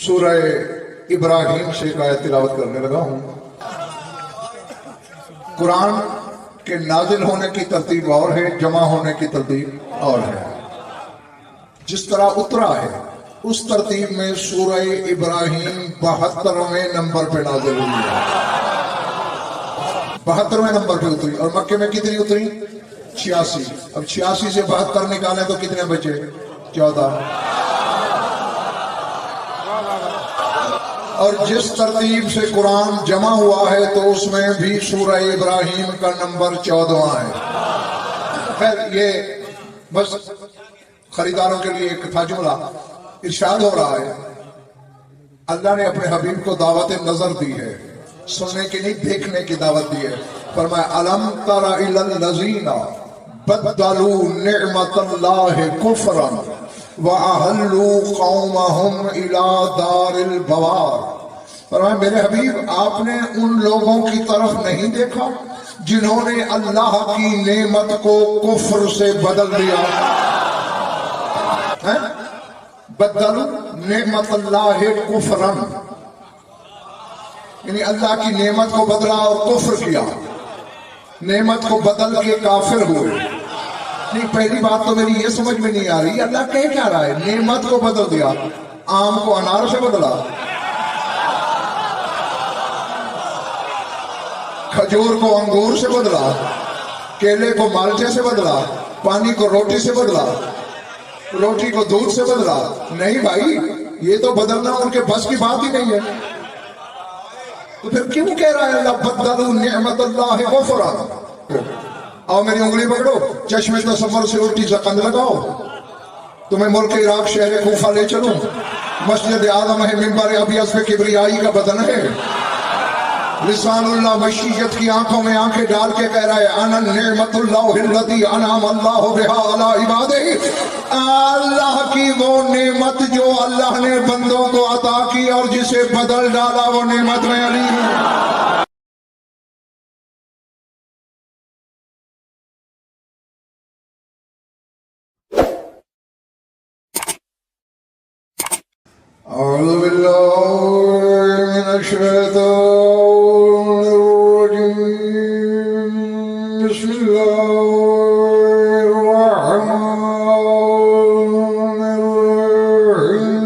سورہ ابراہیم سے ایک آیت تلاوت کرنے لگا ہوں۔ قرآن کے نازل ہونے کی ترتیب اور ہے، جمع ہونے کی ترتیب اور ہے۔ جس طرح اترا ہے اس ترتیب میں سورہ ابراہیم 72ویں نمبر پہ نازل ہوئی ہے، 72ویں نمبر پہ اتری، اور مکے میں کتنی اتری؟ 86۔ اب 86 سے 72 نکالیں تو کتنے بچے؟ 14۔ اور جس ترتیب سے قرآن جمع ہوا ہے تو اس میں بھی سورہ ابراہیم کا نمبر 14واں ہے۔ خیر، یہ بس خریداروں کے لیے ایک تھا جملہ۔ ارشاد ہو رہا ہے اللہ نے اپنے حبیب کو دعوت نظر دی ہے، سننے کی نہیں دیکھنے کی دعوت دی ہے۔ فرمایا الم تر الی الذین بدلوا نعمت اللہ کفرا وَأَحَلُّوا قَوْمَهُمْ إِلَىٰ دَارِ الْبَوَارِ۔ فرمایا میرے حبیب آپ نے ان لوگوں کی طرف نہیں دیکھا جنہوں نے اللہ کی نعمت کو کفر سے بدل دیا۔ بدلوا نعمت اللہ کفرا، یعنی اللہ کی نعمت کو بدلا اور کفر کیا، نعمت کو بدل کے کافر ہوئے۔ نہیں، پہلی بات تو میری یہ سمجھ میں نہیں آ رہی اللہ کہہ کیا رہا ہے؟ نعمت کو بدل دیا، آم کو انار سے بدلا، کھجور کو انگور سے بدلا، کیلے کو مالٹے سے بدلا، پانی کو روٹی سے بدلا، روٹی کو دودھ سے بدلا۔ نہیں بھائی، یہ تو بدلنا ان کے بس کی بات ہی نہیں ہے۔ تو پھر کیوں کہہ رہا ہے اللہ بدلوا نعمت اللہ کفرا؟ آؤ میری انگلی پکڑو، چشم تصور سے الٹی زقند لگاؤ، تمہیں ملک عراق شہر کوفہ لے چلوں، مسجد اعظم ہے، منبر ابیض پہ کبریائی کا بدن ہے، لسان اللہ مشیت کی آنکھوں میں آنکھیں ڈال کے کہہ رہا ہے انا نعمت اللہ الذی انعم اللہ بہا علی عبادہ، اللہ کی وہ نعمت جو اللہ نے بندوں کو عطا کی اور جسے بدل ڈالا وہ نعمت میں علیم ہوں۔ اعوذ باللہ من الشیطان الرجیم، بسم اللہ الرحمن الرحیم۔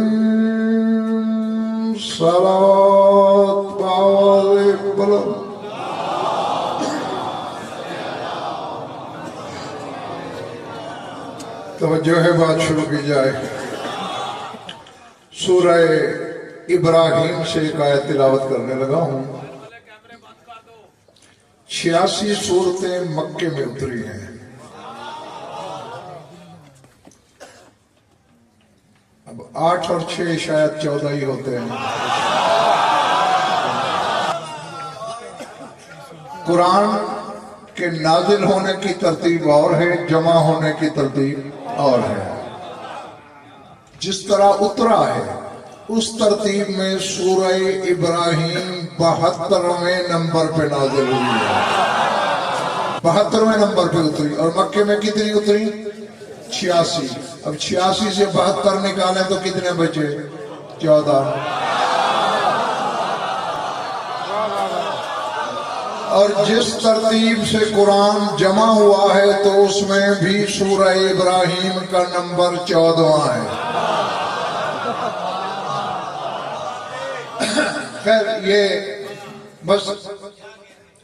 صلوات بآواز بلند۔ توجہ ہے، بات شروع کی جائے۔ سورہ ابراہیم سے ایک آیت تلاوت کرنے لگا ہوں۔ 86 سورتیں مکے میں اتری ہیں۔ اب 8 اور 6 شاید 14 ہی ہوتے ہیں۔ قرآن کے نازل ہونے کی ترتیب اور ہے، جمع ہونے کی ترتیب اور ہے۔ جس طرح اترا ہے اس ترتیب میں سورہ ابراہیم 72ویں نمبر پہ نازل ہوئی ہے، 72ویں نمبر پہ اتری، اور مکے میں کتنی اتری؟ 86۔ اب 86 سے 72 نکالیں تو کتنے بچے؟ 14۔ اور جس ترتیب سے قرآن جمع ہوا ہے تو اس میں بھی سورہ ابراہیم کا نمبر 14واں ہے۔ خیر، یہ بس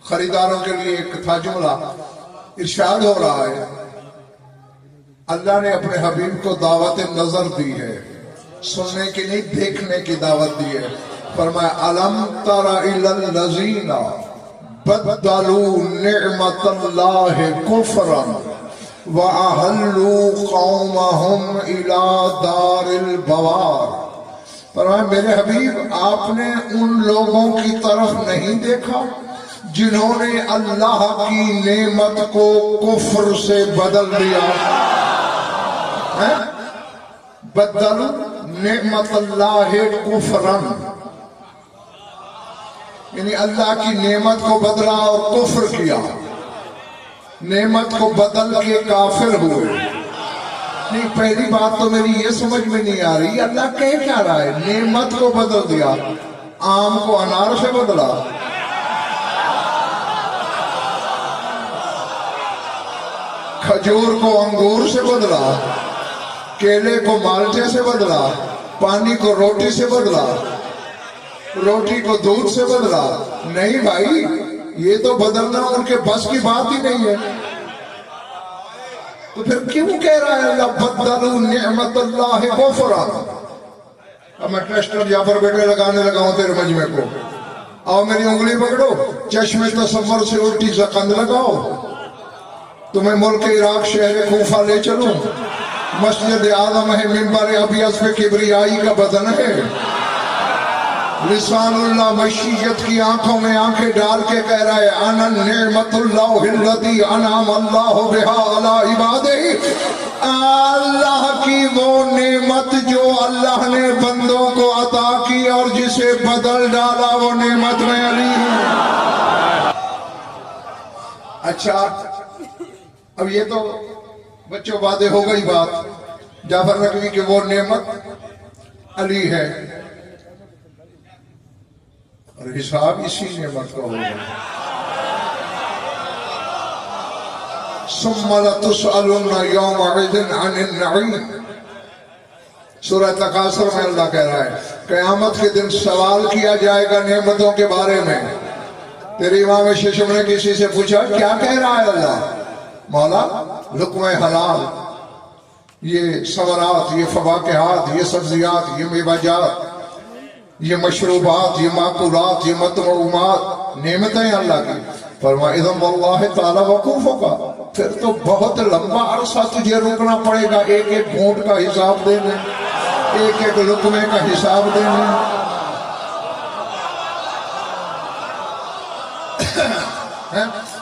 خریداروں کے لیے ایک تھا جملہ۔ ارشاد ہو رہا ہے اللہ نے اپنے حبیب کو دعوت نظر دی ہے، سننے کی نہیں دیکھنے کی دعوت دی ہے۔ فرمایا الم تر الی الذین بدلوا نعمت اللہ کفرا وَأَحَلُّوا قَوْمَهُمْ إِلَىٰ دَارِ الْبَوَارِ۔ فرمایا میرے حبیب آپ نے ان لوگوں کی طرف نہیں دیکھا جنہوں نے اللہ کی نعمت کو کفر سے بدل دیا۔ بدلوا نعمت اللہ کفرا، یعنی اللہ کی نعمت کو بدلا اور کفر کیا، نعمت کو بدل کے کافر ہوئے۔ نہیں پہلی بات تو میری یہ سمجھ میں نہیں آ رہی اللہ کہہ کیا رہا ہے؟ نعمت کو بدل دیا، آم کو انار سے بدلا، کھجور کو انگور سے بدلا، کیلے کو مالٹے سے بدلا، پانی کو روٹی سے بدلا، روٹی کو دودھ سے بدلا۔ نہیں بھائی، یہ تو بدلنا ان کے بس کی بات ہی نہیں ہے۔ تو پھر کیوں کہہ رہا ہے اللہ بدلوا نعمت اللہ کفرا؟ اب میں ٹیسٹر جعفر بیٹے لگانے لگا ہوں تیرے مجمع کو، آؤ میری انگلی پکڑو، چشم تصور سے الٹی زقند لگاؤ، تمہیں ملک عراق شہر کوفہ لے چلوں، مسجد اعظم ہے، منبر ابیض پہ کبریائی کا بدن ہے، لسان اللہ مشیت کی آنکھوں میں آنکھیں ڈال کے کہہ رہا ہے انا نعمت اللہ الذی انعم اللہ بہا علی عبادہ، اللہ کی وہ نعمت جو اللہ نے بندوں کو عطا کی اور جسے بدل ڈالا وہ نعمت میں علی ہوں۔ اچھا اب یہ تو بچوں باتیں ہو گئی بات جعفر نقوی کہ وہ نعمت علی ہے، اور حساب اسی نعمت کا ہوگا۔ ثم لتسألن یومئذ عن النعیم، سورہ تکاثر میں اللہ کہہ رہا ہے قیامت کے دن سوال کیا جائے گا نعمتوں کے بارے میں۔ تیرے امام ششم نے کسی سے پوچھا کیا کہہ رہا ہے اللہ؟ مولا لقمہ حلال، یہ ثمرات، یہ فواکہات، یہ سبزیات، یہ میوجات، یہ مشروبات، یہ معقولات، یہ مطعومات نعمتیں اللہ کی۔ فرمایا اذن واللہ تعالی وقوفوں کا، پھر تو بہت لمبا عرصہ تجھے رکنا پڑے گا ایک ایک گھونٹ کا حساب دینے، ایک ایک لقمے کا حساب دینے۔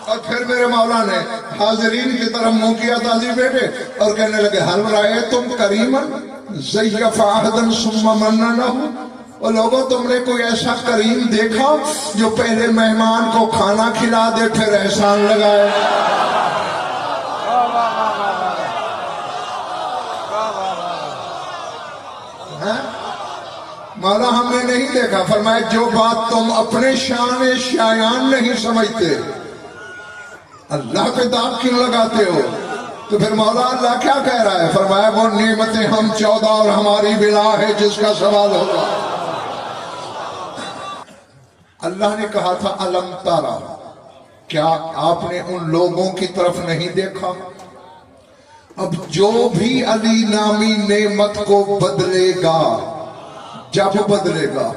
اور پھر میرے مولا نے حاضرین کی طرف منہ کیا تازی بیٹے اور کہنے لگے حل رأیتم کریما زیف عہدا ثم من لہ، اور لوگوں تم نے کوئی ایسا کریم دیکھا جو پہلے مہمان کو کھانا کھلا دے پھر احسان لگائے؟ مولا ہم نے نہیں دیکھا۔ فرمایا جو بات تم اپنے شان شایان نہیں سمجھتے اللہ پہ داغ کیوں لگاتے ہو؟ تو پھر مولا اللہ کیا کہہ رہا ہے؟ فرمایا وہ نعمتیں ہم 14 اور ہماری بلا ہے جس کا سوال ہوگا۔ اللہ نے کہا تھا الم تارا، کیا آپ نے ان لوگوں کی طرف نہیں دیکھا؟ اب جو بھی علی نامی نعمت کو بدلے گا، جب بدلے گا،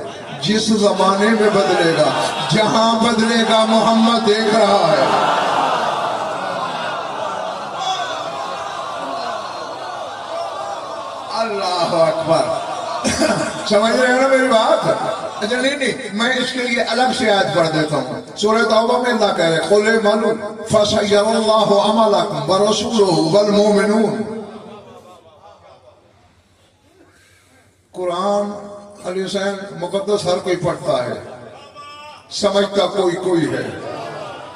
جس زمانے میں بدلے گا، جہاں بدلے گا، محمد دیکھ رہا ہے۔ اللہ اکبر، سمجھ رہے ہیں نا میری بات؟ اچھا نہیں میں اس کے لیے الگ سے آیت پڑھ دیتا ہوں۔ سورہ توبہ میں اللہ کہہ رہے قُلْ اعْمَلُوا فَسَيَرَى اللَّهُ عَمَلَكُمْ وَرَسُولُهُ وَالْمُؤْمِنُونَ۔ قرآن علی حسین مقدس ہر کوئی پڑھتا ہے، سمجھتا کوئی ہے۔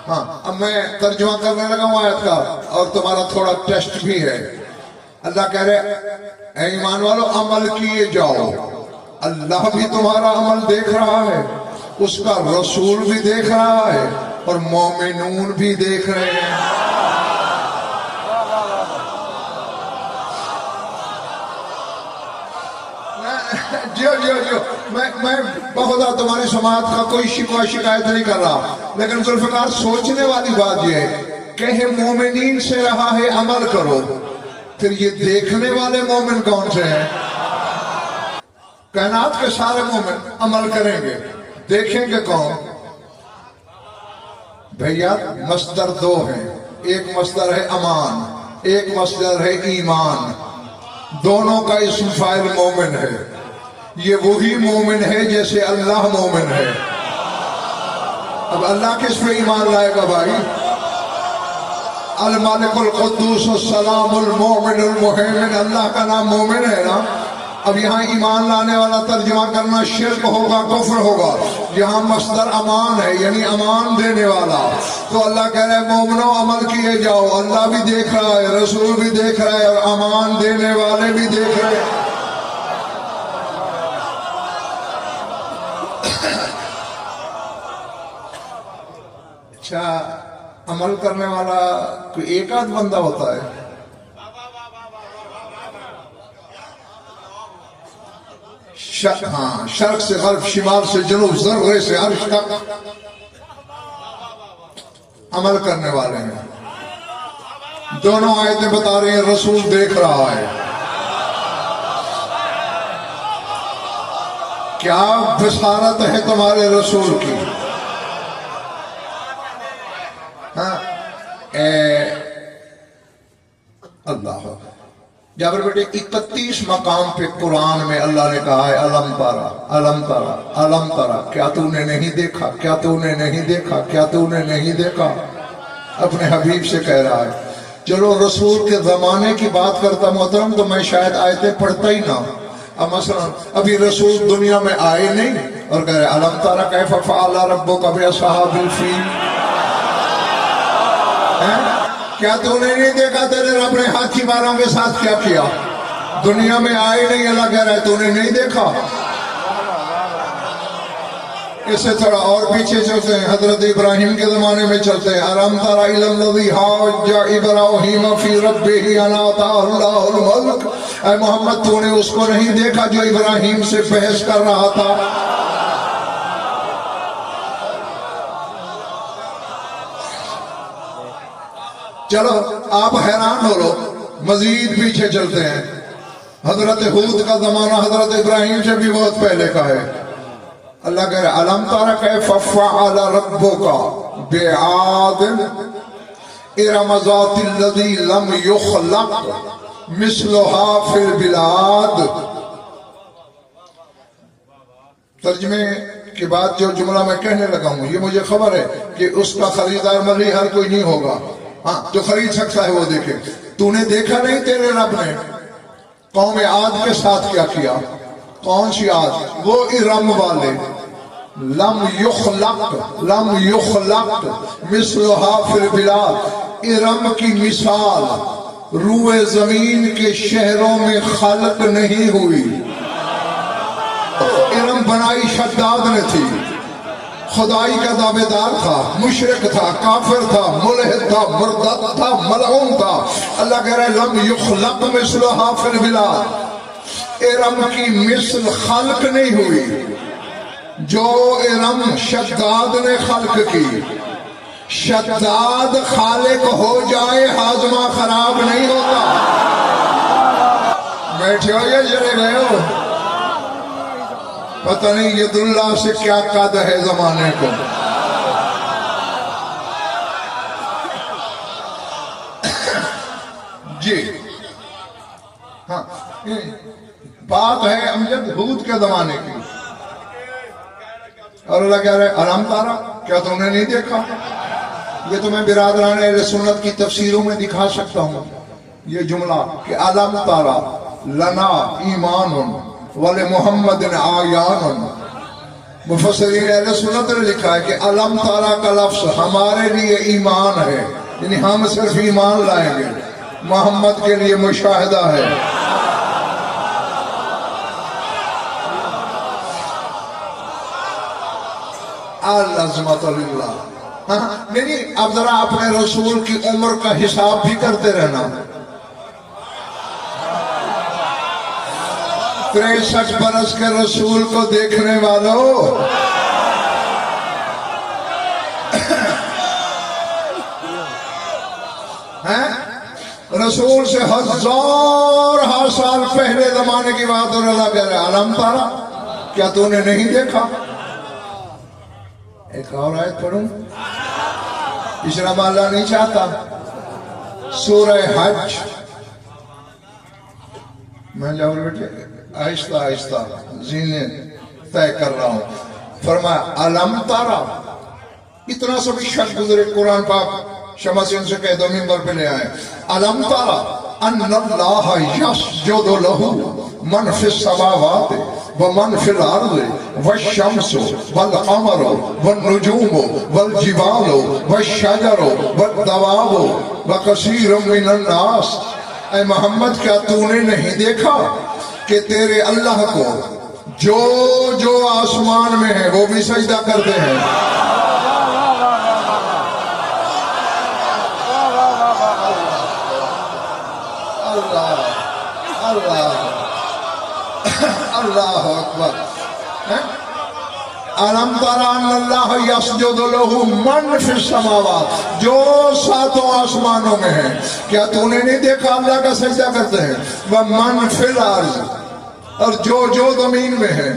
ہاں اب میں ترجمہ کرنے لگا ہوں آیت کا اور تمہارا تھوڑا ٹیسٹ بھی ہے۔ اللہ کہہ رہے اے ایمان والو عمل کیے جاؤ، اللہ بھی تمہارا عمل دیکھ رہا ہے، اس کا رسول بھی دیکھ رہا ہے اور مومنون بھی دیکھ رہے ہیں۔ جو میں بہت تمہاری سماعت کا کوئی شکایت نہیں کر رہا، لیکن ذوالفقار سوچنے والی بات یہ ہے کہ مومنین سے رہا ہے عمل کرو، پھر یہ دیکھنے والے مومن کون سے ہیں؟ کائنات کے سارے مومن عمل کریں گے، دیکھیں گے کون؟ بھیا مصدر دو ہیں، ایک مصدر ہے امان، ایک مصدر ہے ایمان، دونوں کا اسم فاعل مومن ہے۔ یہ وہی مومن ہے جیسے اللہ مومن ہے۔ اب اللہ کس پہ ایمان لائے گا بھائی؟ المالک القدوس السلام المومن المہیمن، اللہ کا نام مومن ہے نا۔ اب یہاں ایمان لانے والا ترجمہ کرنا شرک ہوگا، کفر ہوگا۔ یہاں مصدر امان ہے، یعنی امان دینے والا. تو اللہ کہہ رہے ہیں مومنو عمل کیے جاؤ، اللہ بھی دیکھ رہا ہے، رسول بھی دیکھ رہا ہے، اور امان دینے والے بھی دیکھ رہے ہیں. اچھا، عمل کرنے والا کوئی ایک آدھ بندہ ہوتا ہے؟ ہاں، شرق سے غرب، شمال سے جنوب، ذرے سے عرش تک عمل کرنے والے ہیں. دونوں آیتیں بتا رہی ہیں رسول دیکھ رہا ہے. کیا بشارت ہے تمہارے رسول کی. ہاں اللہ. جابر بیٹے 31 مقام پہ قرآن میں اللہ نے کہا ہے علم تارا، علم تارا، علم تارا. کیا تو نے نہیں دیکھا، کیا تو نے نہیں دیکھا، کیا تو نے نہیں دیکھا. اپنے حبیب سے کہہ رہا ہے. چلو رسول کے زمانے کی بات کرتا محترم تو میں شاید آیتیں پڑھتا ہی نہ. اب مثلا ابھی رسول دنیا میں آئے نہیں اور کہہ رہے علم تارا کیف فعل ربک باصحاب الفیل. کیا تو نے نہیں دیکھا تیرے رب نے ہاتھی والوں کے ساتھ کیا کیا. دنیا میں آئے نہیں، اللہ کہہ رہا ہے تو نے نہیں دیکھا. اس سے تھوڑا اور پیچھے چلتے ہیں، حضرت ابراہیم کے زمانے میں چلتے ہیں. الم تر الی الذی حاج ابراہیم فی ربہ ان آتاہ اللہ الملک. اے محمد تو نے اس کو نہیں دیکھا جو ابراہیم سے بحث کر رہا تھا. چلو آپ حیران ہو لو، مزید پیچھے چلتے ہیں. حضرت ہود کا زمانہ حضرت ابراہیم سے بھی بہت پہلے کا ہے. اللہ کہہ رہے علم تر کیف فعل ربک بعاد ارم ذات الذی لم یخلق مثلها فی البلاد. ترجمے کے بعد جو جملہ میں کہنے لگا ہوں یہ مجھے خبر ہے کہ اس کا خریدار ملی ہر کوئی نہیں ہوگا. ہاں جو خرید سکتا ہے وہ دیکھے. تو نے دیکھا نہیں تیرے رب نے قوم عاد کے ساتھ کیا کیا. کون سی عاد؟ وہ ارم والے. لم یخلق، لم یخلق مثلها فی البلاد. ارم کی مثال روئے زمین کے شہروں میں خلق نہیں ہوئی. ارم بنائی شداد نے تھی، خدائی کا دعوے دار تھا، مشرک تھا، کافر تھا، ملحد تھا، مرتد تھا، ملعون تھا. اللہ کہہ رہا ہے لم یخلق مثلها فی البلاد. ارم کی مثل خلق نہیں ہوئی. جو ارم شداد نے خلق کی. شداد خالق ہو جائے ہاضمہ خراب نہیں ہوتا. بیٹھے ہو یا چلے گئے ہو؟ پتہ نہیں ید اللہ سے کیا قد ہے زمانے کو. جی ہاں بات ہے امجد ہود کے زمانے کی. اور اللہ کہہ رہے علم تارا کیا تم نے نہیں دیکھا. یہ تو میں برادران اہل سنت کی تفسیروں میں دکھا سکتا ہوں یہ جملہ کہ علم تارا لنا ایمان ولی محمد آیان. مفسرین اہل سنت نے لکھا ہے کہ علم تارا کا لفظ ہمارے لیے ایمان ہے، یعنی ہم صرف ایمان لائیں گے. محمد کے لیے مشاہدہ ہے. العظمت للہ. نہیں اب ذرا اپنے رسول کی عمر کا حساب بھی کرتے رہنا. 63 برس کے رسول کو دیکھنے والوں رسول سے ہزارہا سال پہلے زمانے کی بات اور اللہ کہہ رہا ہے علم تارا کیا تو نے نہیں دیکھا. ایک اور آیت پڑھوں، تیسرا مالا نہیں چاہتا. سورہ حج میں جاؤں بیٹے آہستہ آہستہ زینے طے کر رہا ہوں. فرمایا علم تارا. اتنا سا بھی شک گزرے قرآن پاک شمع سے ان سے کہہ دو منبر پہ لے آئے. علم تارا ان اللہ یسجد لہ من فی السماوات ومن فی الارض والشمس والقمر والنجوم والجبال والشجر والدواب وکثیر من الناس۔ اے محمد کیا تو نے نہیں دیکھا کہ تیرے اللہ کو جو جو آسمان میں ہے وہ بھی سجدہ کرتے ہیں؟ اللہ اللہ اللہ اکبر۔ الم تر ان اللہ یسجد لہ من فی السماوات، جو ساتوں آسمانوں میں ہیں، کیا تو نے نہیں دیکھا اللہ کا سجدہ کرتے ہیں؟ ومن فی الارض، اور جو جو زمین میں ہے،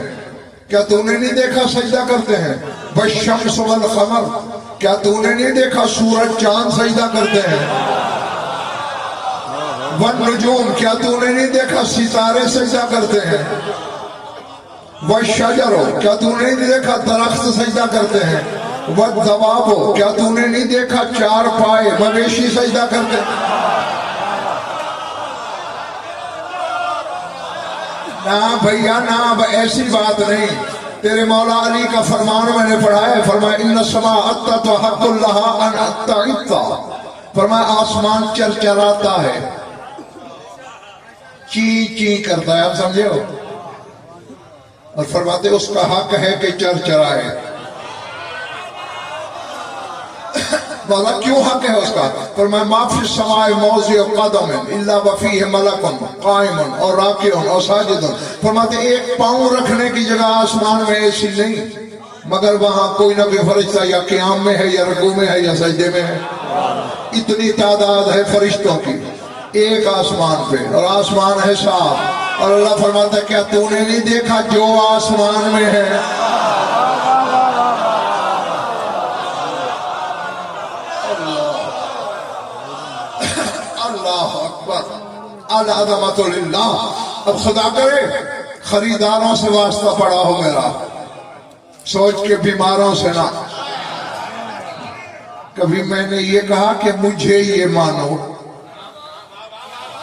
کیا تو نے نہیں دیکھا سجدہ کرتے ہیں؟ والشمس والقمر، کیا تو نے نہیں دیکھا سورج چاند سجدہ کرتے ہیں؟ والنجوم، کیا تو نے نہیں دیکھا ستارے سجدہ کرتے ہیں؟ والشجر، کیا تو نے نہیں دیکھا درخت سجدہ کرتے ہیں؟ والدواب، کیا تو نے نہیں دیکھا چار پائے مویشی سجدہ کرتے ہیں؟ نہ بھیا نہ، ایسی بات نہیں۔ تیرے مولا علی کا فرمان میں نے پڑھا ہے، فرمایا ان السماء اتت وحق لها ان اتعت، فرمایا آسمان چرچراتا ہے، چی چی کرتا ہے، آپ سمجھے ہو؟ اور فرماتے اس کا حق ہے کہ چرچرائے۔ بولا کیوں حق ہے اس کا؟ فرمایا ما فی السماء موضع قدم الا وفیہ ملک قائم اور راکع اور ساجد، فرماتے ایک پاؤں رکھنے کی جگہ آسمان میں ایسی نہیں مگر وہاں کوئی نہ کوئی فرشتہ یا قیام میں ہے یا رکوع میں ہے یا سجدے میں ہے۔ اتنی تعداد ہے فرشتوں کی ایک آسمان پہ، اور آسمان ہے صاف، اور اللہ فرماتا ہے کیا تو نے نہیں دیکھا جو آسمان میں ہے؟ اللہ اکبر، العظمت للہ۔ اب خدا کرے خریداروں سے واسطہ پڑا ہو میرا، سوچ کے بیماروں سے نہ۔ کبھی میں نے یہ کہا کہ مجھے یہ مانو،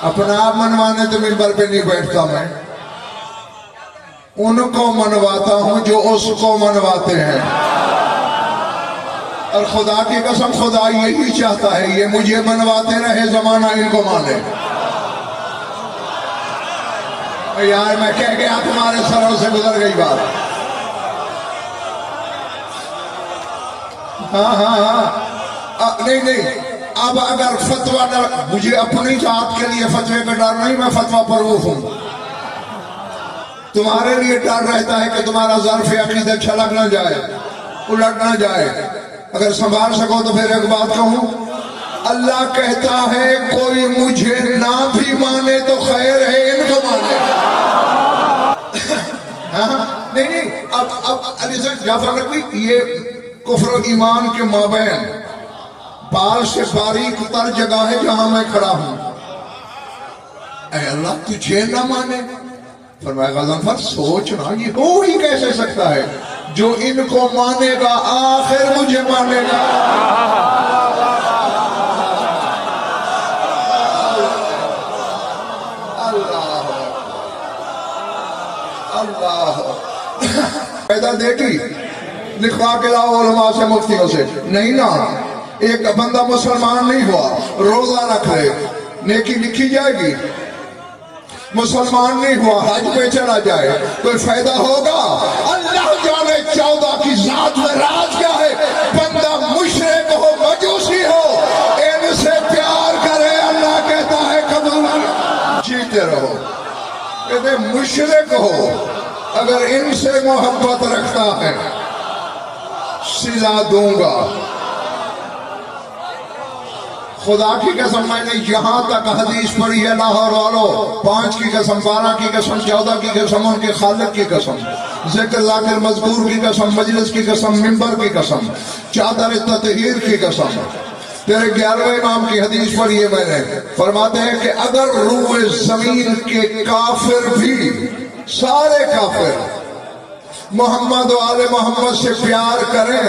اپنا آپ منوانے تو منبر پہ نہیں بیٹھتا میں، ان کو منواتا ہوں جو اس کو منواتے ہیں۔ اور خدا کی قسم خدا یہی چاہتا ہے، یہ مجھے منواتے رہے، زمانہ ان کو مانے۔ یار میں کہہ گیا تمہارے سروں سے گزر گئی بات۔ ہاں ہاں ہاں، نہیں نہیں، اب اگر فتویٰ نہ، مجھے اپنی ذات کے لیے فتوے کا ڈر نہیں، میں فتویٰ پروف ہوں۔ تمہارے لیے ڈر رہتا ہے کہ تمہارا ظرف عقیدہ چھلک نہ جائے، الٹ نہ جائے۔ اگر سنبھال سکو تو پھر ایک بات کہوں، اللہ کہتا ہے کوئی مجھے نہ بھی مانے تو خیر ہے، ان کو مانے۔ ہاں نہیں نہیں، اب علی سے جعفر نقوی، یہ کفر و ایمان کے مابین بال سے باریک تر جگہ ہے جہاں میں کھڑا ہوں۔ اے اللہ تجھے نہ مانے، فرمایا غضنفر سوچنا یہ ہو ہی کیسے سکتا ہے، جو ان کو مانے گا آخر مجھے مانے گا۔ اللہ اللہ پیدا دیکھی لکھوا کے لاؤ علماء سے مفتیوں سے، نہیں نا۔ ایک بندہ مسلمان نہیں ہوا، روزہ رکھ لے، نیکی لکھی جائے گی۔ مسلمان نہیں ہوا، حج پہ چلا جائے، کوئی فائدہ ہوگا؟ اللہ جانے 14 کی ذات میں راز کیا ہے، بندہ مشرک ہو مجوسی ہو، ان سے پیار کرے، اللہ کہتا ہے قبول جیتے رہو۔ کہتے مشرک ہو اگر ان سے محبت رکھتا ہے سلا دوں گا۔ خدا کی قسم میں نے یہاں تک حدیث پڑھی ہے، لاہور والو 5 کی قسم، 12 کی قسم، 14 کی قسم، ان کے خالق کی قسم، ذکر ذاکر مذکور کی قسم، مجلس کی قسم، منبر کی قسم، چادر تطہیر کی قسم، تیرے 11ویں امام کی حدیث پڑھی ہے میں نے، فرماتے ہیں کہ اگر روح زمین کے کافر بھی، سارے کافر محمد و آل محمد سے پیار کریں،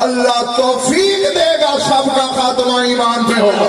اللہ توفیق دے گا سب کا خاتمہ ایمان پہ ہوگا۔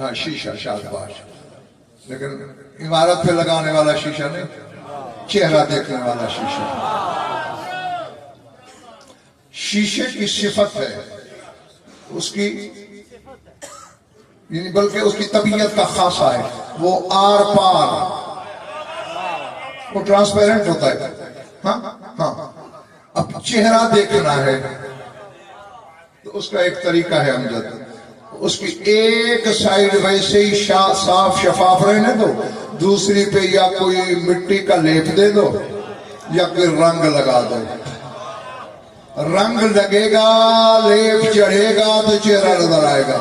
ہاں شیشہ شاباش، لیکن عمارت پہ لگانے والا شیشہ نہیں، چہرہ دیکھنے والا شیشہ۔ شیشے کی صفت ہے اس کی، یعنی بلکہ اس کی طبیعت کا خاصہ ہے، وہ آر پار، وہ ٹرانسپیرنٹ ہوتا ہے۔ ہاں ہاں، اب چہرہ دیکھنا ہے تو اس کا ایک طریقہ ہے امجد، اس کی ایک سائیڈ ویسے ہی صاف شفاف رہنے دو، دوسری پہ یا کوئی مٹی کا لیپ دے دو یا کوئی رنگ لگا دو۔ رنگ لگے گا، لیپ چڑھے گا تو چہرہ نظر آئے گا۔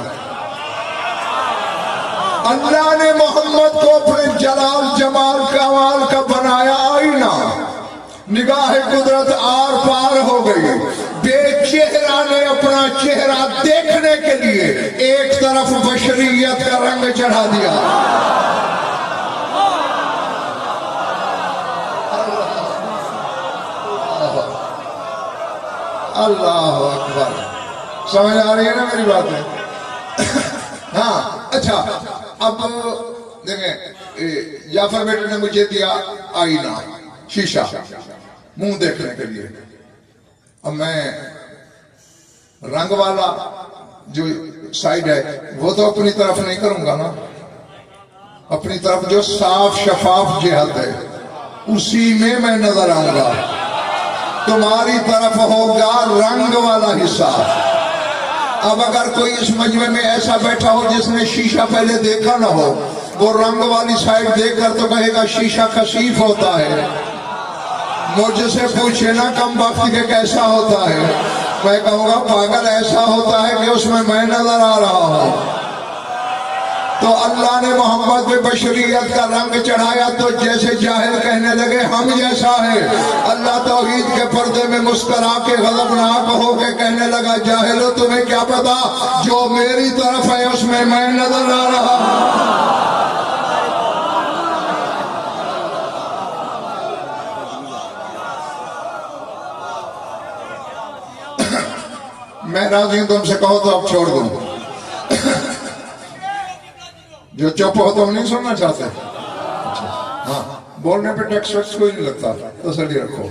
اللہ نے محمد کو اپنے جلال جمال کمال کا بنایا آئینہ، نگاہ قدرت آر پار ہو گئی، بے چہرہ نے اپنا چہرہ دیکھنے کے لیے ایک طرف بشریت کا رنگ چڑھا دیا۔ اللہ اکبر، سمجھ آ رہی ہے نا میری بات ہے؟ ہاں اچھا، اب دیکھیں جعفر بیٹے نے مجھے دیا آئینہ، شیشہ، منہ دیکھنے کے لیے۔ اب میں رنگ والا جو سائیڈ ہے وہ تو اپنی طرف نہیں کروں گا نا، اپنی طرف جو صاف شفاف جہت ہے اسی میں نظر آؤں گا۔ تمہاری طرف ہوگا رنگ والا حصہ۔ اب اگر کوئی اس مجمع میں ایسا بیٹھا ہو جس نے شیشہ پہلے دیکھا نہ ہو، وہ رنگ والی سائڈ دیکھ کر تو کہے گا شیشہ کثیف ہوتا ہے، مجھ سے پوچھے نا کم وقت کے کیسا ہوتا ہے، میں کہوں گا پاگل ایسا ہوتا ہے کہ اس میں نظر آ رہا ہوں۔ تو اللہ نے محمد پہ بشریت کا رنگ چڑھایا تو جیسے جاہل کہنے لگے ہم جیسا ہے، اللہ توحید کے پردے میں مسکرا کے غضبناک ہو کے کہنے لگا جاہلو تمہیں کیا پتا، جو میری طرف ہے اس میں نظر آ رہا ہوں۔ میں راضی ہوں تم سے کہو تو اب چھوڑ دوں، جو چپ ہو تو ہم نہیں سننا چاہتے۔ ہاں بولنے پہ ٹیکس ویکس کوئی نہیں لگتا، تسلی رکھو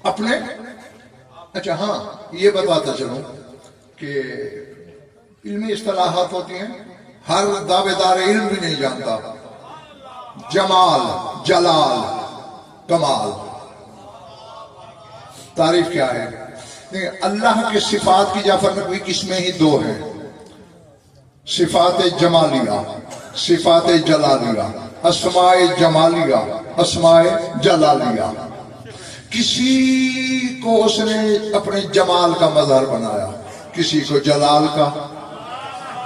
اپنے۔ اچھا ہاں یہ بتاتا چلوں کہ علمی اصطلاحات ہوتی ہیں، ہر دعوے دار علم بھی نہیں جانتا۔ جمال، جلال، کمال، تعریف کیا ہے؟ اللہ کے صفات کی جعفر میں کوئی قسمیں ہی دو ہیں، صفات جمالیہ، صفات جلالیہ، اسماء جمالیہ، اسماء جلالیہ۔ کسی کو اس نے اپنے جمال کا مظہر بنایا، کسی کو جلال کا،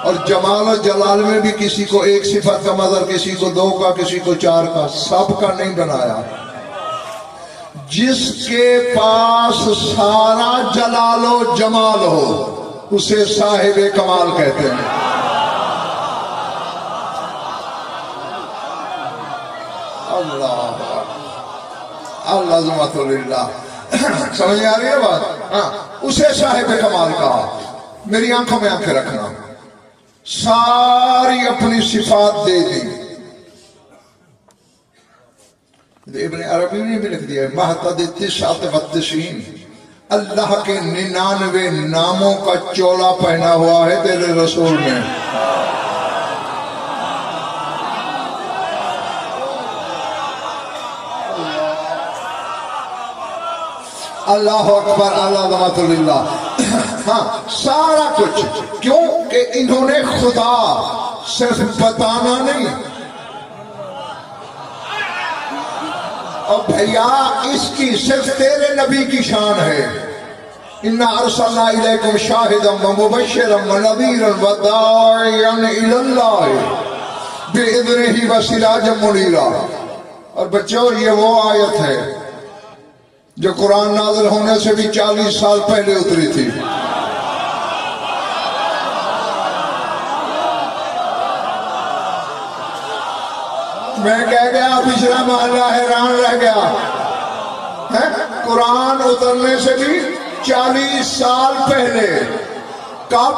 اور جمال اور جلال میں بھی کسی کو ایک صفت کا مظہر، کسی کو دو کا، کسی کو چار کا، سب کا نہیں بنایا۔ جس کے پاس سارا جلال و جمال ہو اسے صاحب کمال کہتے ہیں۔ اللہ اللہ عظمت للہ، سمجھ آ رہی ہے بات؟ ہاں اسے صاحب کمال کہا۔ میری آنکھوں میں آنکھیں رکھنا، ساری اپنی صفات دے دی۔ ابن عربی نے بھی لکھ دیا ہے محتد 99، اللہ کے 99 ناموں کا چولا پہنا ہوا ہے تیرے رسول نے۔ اللہ اکبر، اللہ عظمت للہ۔ ہاں سارا کچھ، کیوں کہ انہوں نے خدا صرف بتانا نہیں، اور بھیا اس کی صرف تیرے نبی کی شان ہے۔ اِنَّا أَرْسَلْنَا إِلَيْكُمْ شَاهِدًا وَمُبَشِّرًا وَنَذِيرًا وَدَاعِيًا إِلَى اللَّهِ بِإِذْنِهِ وَسِرَاجًا مُنِيرًا۔ اور بچوں یہ وہ آیت ہے جو قرآن نازل ہونے سے بھی 40 سال پہلے اتری تھی۔ میں کہہ گیا پچھلا محلہ حیران رہ گیا، قرآن اترنے سے بھی 40 سال پہلے۔ کب؟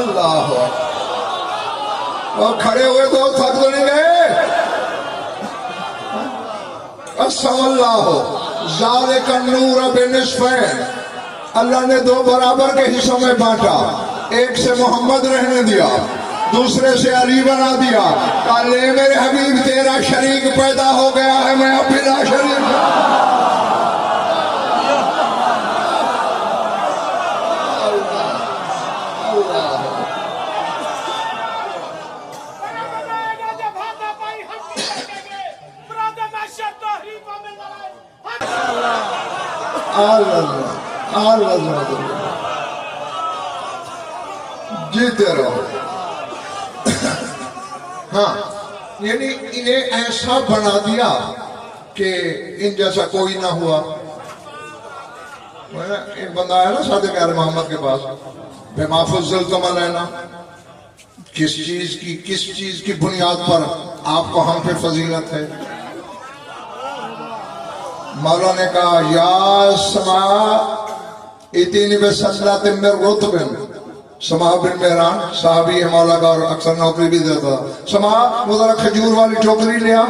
اللہ اور کھڑے ہوئے تو تھک تو نہیں گئے. قسم اللہ ذالک النور بنصفین، اللہ نے دو برابر کے حصوں میں بانٹا. ایک سے محمد رہنے دیا، دوسرے سے علی بنا دیا. کہا لے میرے حبیب تیرا شریک پیدا ہو گیا ہے، میں اب بلا شریک. جیتے رہو. ہاں یعنی انہیں ایسا بنا دیا کہ ان جیسا کوئی نہ ہوا. ایک بندہ آیا نا صادق آل محمد کے پاس، بما فضلتم علینا، کس چیز کی بنیاد پر آپ کو ہم پہ فضیلت ہے؟ مولا نے کہا یا سما اتینی بسلات من رطب. سما بن مہران صحابی ہے مولا کا اور اکثر نوکری بھی دیتا. سما وہ ذرا کھجور والی ٹوکری لیا.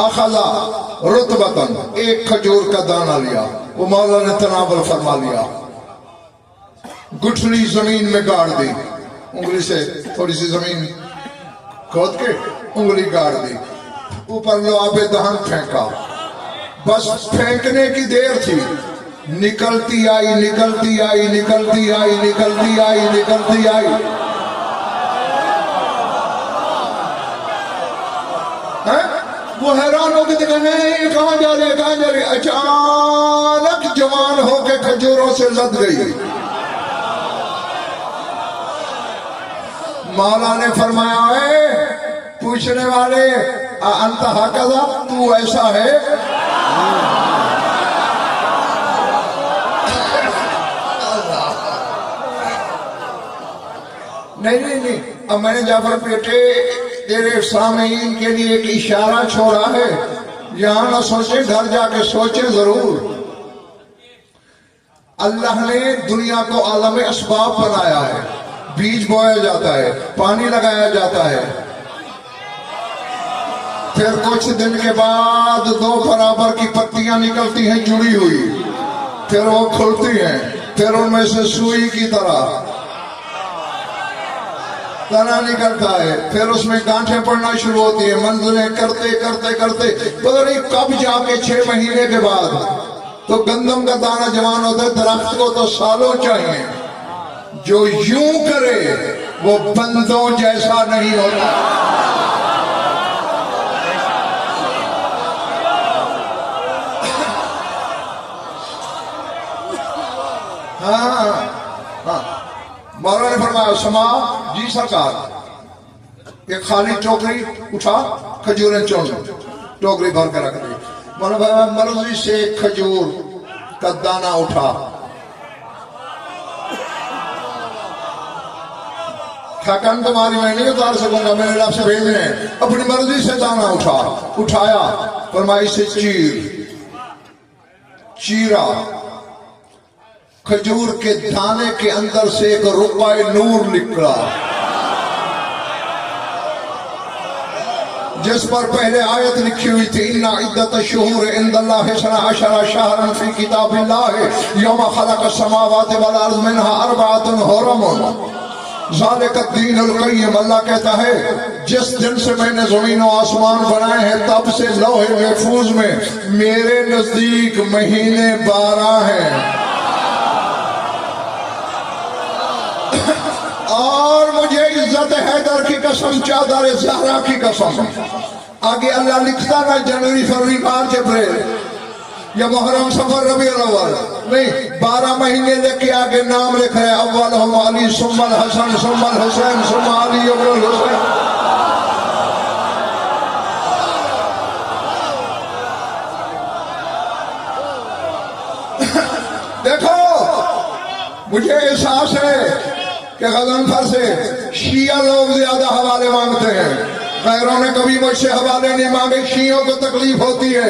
اخذا رطبتن، ایک کھجور کا دانہ لیا. وہ مولا نے تناول فرما لیا. گٹھلی زمین میں گاڑ دی، انگلی سے تھوڑی سی زمین کھود کے انگلی گاڑ دی. اوپر لعاب دہن پھینکا. بس پھینکنے کی دیر تھی، نکلتی آئی نکلتی آئی نکلتی آئی نکلتی آئی نکلتی آئی. وہ حیران ہو کے دیکھا نہیں کہاں جا رہی ہے کہاں جا رہی ہے. اچانک جوان ہو کے کھجوروں سے لد گئی. مولا نے فرمایا اے پوچھنے والے انت ہکذا، تو ایسا ہے؟ نہیں. اب میں نے جعفر بیٹے تیرے سامعین کے لیے ایک اشارہ چھوڑا ہے، یہاں نہ سوچیں، گھر جا کے سوچیں ضرور. اللہ نے دنیا کو عالم اسباب بنایا ہے. بیج بویا جاتا ہے، پانی لگایا جاتا ہے، پھر کچھ دن کے بعد دو برابر کی پتیاں نکلتی ہیں جڑی ہوئی، پھر وہ کھلتی ہیں، پھر ان میں سے سوئی کی طرح تنا نکلتا ہے، پھر اس میں گانٹھیں پڑنا شروع ہوتی ہیں. منزلیں کرتے کرتے کرتے پتہ نہیں کب جا کے 6 مہینے کے بعد تو گندم کا دانہ جوان ہوتا ہے. درخت کو تو سالوں چاہیے. جو یوں کرے وہ بندوں جیسا نہیں ہوتا. ہاں مولا نے فرمایا سما جی سرکار، ایک خالی ٹوکری اٹھا، کھجوریں چون ٹوکری بھر کے رکھ دی. مولا فرمایا مرضی سے ایک کھجور کا دانہ اٹھا. تھکن تمہاری میں نہیں اتار سکوں گا، میرے رب سے بھیجنے ہیں. اپنی مرضی سے دانہ اٹھایا. فرمایا اسے چیرا. کھجور کے دانے کے اندر سے ایک رقعہ نور نکلا، جس پر پہلے آیت لکھی ہوئی تھی ان عدت الشہور عند اللہ 12 شہرا فی کتاب اللہ یوم خلق السماوات والارض منها 4 حرم ذالک الدین القیم. اللہ کہتا ہے جس دن سے میں نے زمین و آسمان بنائے ہیں تب سے لوح محفوظ میں میرے نزدیک مہینے 12 ہیں، اور مجھے عزت حیدر کی قسم، چادر زہرا کی قسم. آگے اللہ لکھتا نا جنوری فروری مارچ اپریل یا محرم صفر ربیع الاول نہیں، 12 مہینے لکھ کے آگے نام لکھ رہے اولہم علی ثم الحسن ثم الحسین ثم علی ابن الحسین. دیکھو مجھے احساس ہے کہ غضنفر سے شیعہ لوگ زیادہ حوالے مانگتے ہیں، غیروں نے کبھی مجھ سے حوالے نہیں مانگے. شیعوں کو تکلیف ہوتی ہے،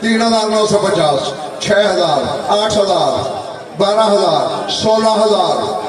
3950, 6000, 8000, 12000, 16000।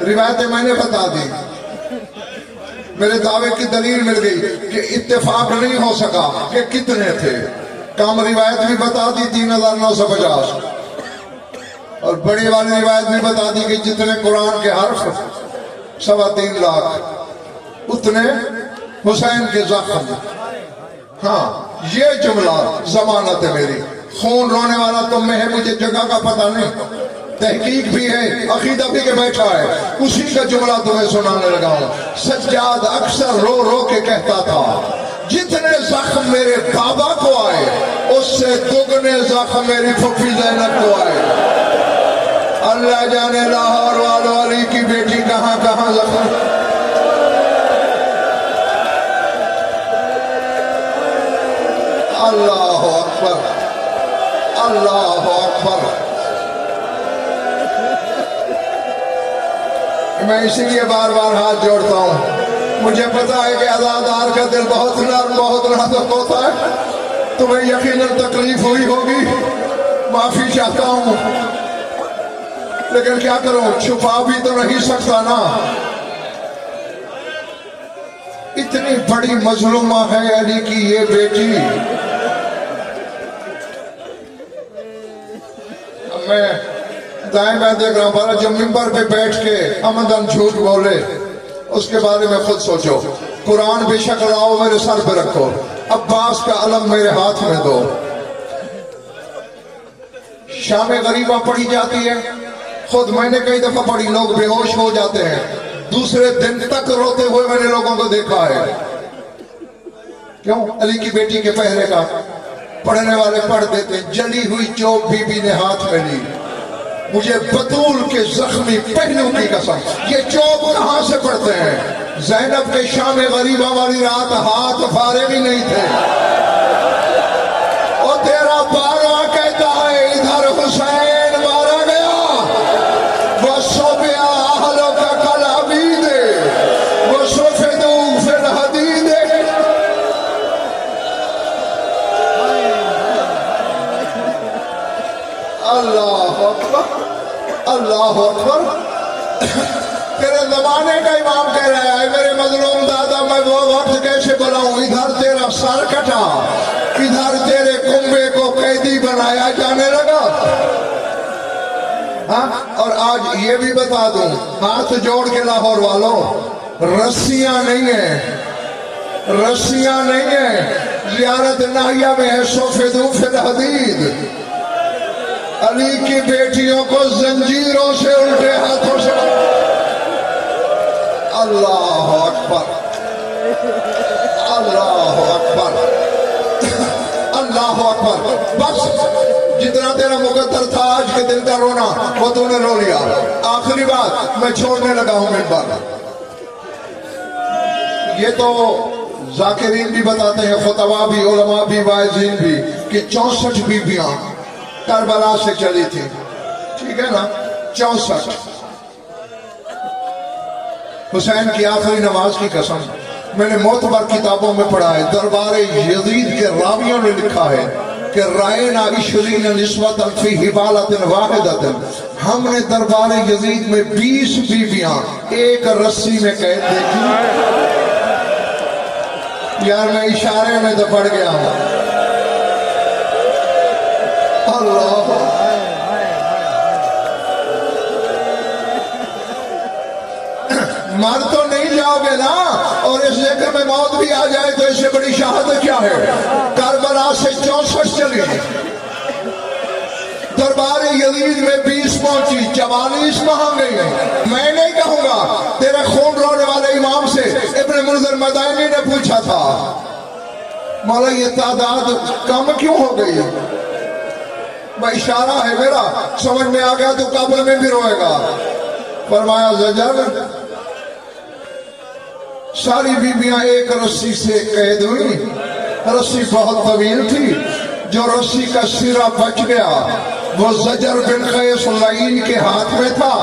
روایتیں میں نے بتا دی، میرے دعوے کی دلیل مل گئی کہ اتفاق نہیں ہو سکا کہ کتنے تھے، کم روایت بھی بتا دی 3950، اور بڑی والی روایت بھی بتا دی کہ جتنے قرآن کے حرف 3.25 لاکھ، اتنے حسین کے زخم۔ ہاں یہ جملہ ضمانت ہے میری، خون رونے والا تم میں ہے، مجھے جگہ کا پتہ نہیں، تحقیق بھی ہے، عقیدہ بھی کہ بیٹھا ہے، اسی کا جملہ تمہیں سنانے لگا ہوں۔ سجاد اکثر رو رو کے کہتا تھا جتنے زخم میرے بابا کو آئے اس سے دگنے زخم میری پھوپھی زینب کو آئے۔ اللہ جانے لاہور والوں علی کی بیٹی کہاں کہاں زخم۔ اللہ اکبر، اللہ اکبر۔ میں اسی لیے بار بار ہاتھ جوڑتا ہوں، مجھے پتا ہے کہ عزادار کا دل بہت نرم بہت نازک ہوتا ہے، تمہیں یقیناً تکلیف ہوئی ہوگی، معافی چاہتا ہوں، لیکن کیا کروں، چھپا بھی تو نہیں سکتا نا۔ اتنی بڑی مظلومہ ہے علی کی یہ بیٹی۔ میں دائیں بائیں دیکھ رہا ہوں، بارہ جب ممبر پہ بیٹھ کے آمدن جھوٹ بولے اس کے بارے میں خود سوچو۔ قرآن بے شک لاؤ میرے سر پہ رکھو، عباس کا علم میرے ہاتھ میں دو۔ شام غریبہ پڑھی جاتی ہے، خود میں نے کئی دفعہ پڑھی، لوگ بے ہوش ہو جاتے ہیں، دوسرے دن تک روتے ہوئے میں نے لوگوں کو دیکھا ہے۔ کیوں؟ علی کی بیٹی کے پہرے کا پڑھنے والے پڑھ دیتے، جلی ہوئی چوب بی بی نے ہاتھ میں لی، مجھے بطول کے زخمی پہلو کی قسم، یہ چوب کہاں سے پڑھتے ہیں؟ زینب کے شام غریبہ والی رات ہاتھ فارغ ہی نہیں تھے، اور تیرا بارہ کہتا ہے ادھر حسین مارا گیا، وہ صبح اہلوں کا کلابید، وہ صفدو فی الحدید۔ اللہ اکبر، اللہ اکبر۔ تیرے زمانے کا امام کہہ رہا ہے میرے مظلوم دادا میں وہ وقت کیسے بلاؤں، ادھر تیرا سر کٹا، ادھر تیرے کنبے کو قیدی بنایا جانے لگا۔ ہاں، اور آج یہ بھی بتا دوں، ہاتھ جوڑ کے لاہور والوں، رسیاں نہیں ہیں، رسیاں نہیں ہیں، زیارت ناہیہ میں ہے صفدو فی الحدید۔ علی کی بیٹیوں کو زنجیروں سے الٹے ہاتھوں سے۔ اللہ اکبر، اللہ اکبر، اللہ اکبر۔ بس جتنا تیرا مقدر تھا آج کے دل کا رونا وہ تو نے رو لیا۔ آخری بات میں چھوڑنے لگا ہوں ممبر، یہ تو ذاکرین بھی بتاتے ہیں، خطبہ بھی، علماء بھی، واعظین بھی، کہ 64 بیویاں کربلا سے چلی تھی، ٹھیک ہے نا، 64۔ حسین کی آخری نماز کی قسم، میں نے معتبر کتابوں میں پڑھا ہے، دربار یزید کے راویوں نے لکھا ہے کہ رائنا 20 نسوۃ فی حبالۃ واحدۃ، ہم نے دربار یزید میں 20 بیویاں ایک رسی میں قید دیکھی۔ یار میں اشارے میں تو پڑھ گیا ہوں۔ اللہ، مر تو نہیں جاؤ گے نا، اور اس ذکر میں موت بھی آ جائے تو اس سے بڑی شہادت کیا ہے؟ کربلا سے 64 چلی، دربار یزید میں 20 پہنچی، 44 وہاں گئی۔ میں نہیں کہوں گا، تیرے خون رونے والے امام سے ابن منذر مدائنی نے پوچھا تھا مولا یہ تعداد کم کیوں ہو گئی؟ میں اشارہ ہے میرا، سمجھ میں آ گیا تو قبر میں بھی روئے گا۔ فرمایا زجر، ساری بیویاں ایک رسی سے قید ہوئی، رسی بہت طویل تھی، جو رسی کا سرا بچ گیا وہ زجر بن قیس اللعین کے ہاتھ میں تھا۔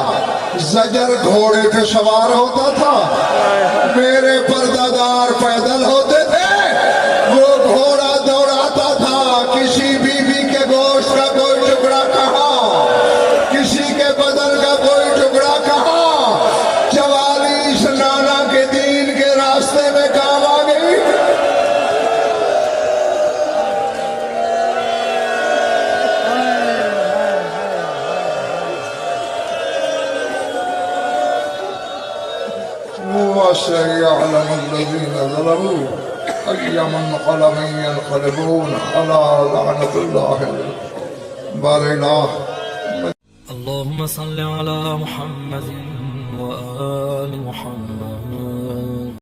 زجر گھوڑے پہ سوار ہوتا تھا، میرے پردادار پیدل ہوتے تھے، وہ گھوڑا دوڑاتا تھا۔ کسی بیوی کے گوشت کا کوئی ٹکڑا کہاں، کسی کے بدن کا کوئی ٹکڑا کہاں، سيعلم الذين ظلموا أي منقلب ينقلبون على لعنة الله بار الله. اللهم صل على محمد وآل محمد